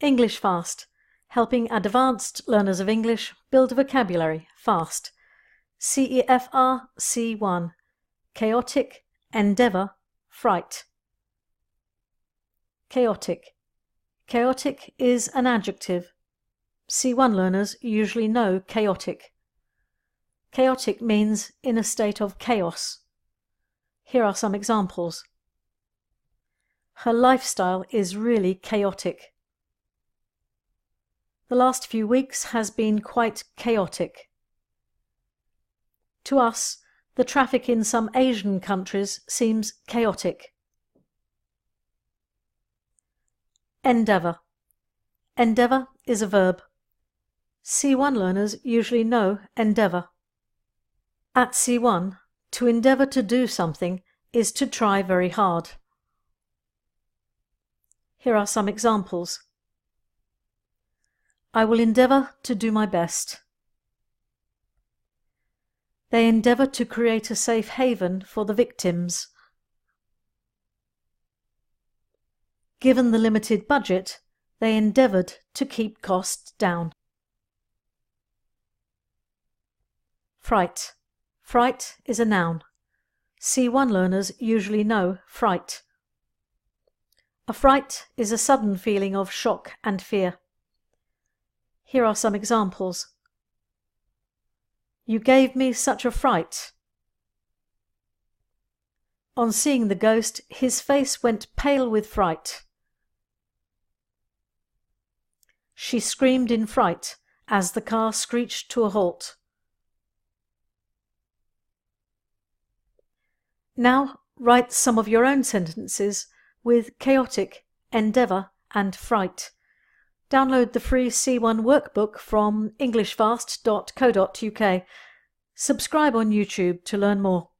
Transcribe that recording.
English Fast, helping advanced learners of English build vocabulary fast. CEFR C1, chaotic, endeavour, fright. Chaotic. Chaotic is an adjective. C1 learners usually know chaotic. Chaotic means in a state of chaos. Here are some examples. Her lifestyle is really chaotic. The last few weeks has been quite chaotic. To us, the traffic in some Asian countries seems chaotic. Endeavour. Endeavour is a verb. C1 learners usually know endeavour. At C1, to endeavour to do something is to try very hard. Here are some examples. I will endeavour to do my best. They endeavour to create a safe haven for the victims. Given the limited budget, they endeavoured to keep costs down. Fright. Fright is a noun. C1 learners usually know fright. A fright is a sudden feeling of shock and fear. Here are some examples. You gave me such a fright. On seeing the ghost, his face went pale with fright. She screamed in fright as the car screeched to a halt. Now write some of your own sentences with chaotic, endeavour and fright. Download the free C1 workbook from englishfast.co.uk. Subscribe on YouTube to learn more.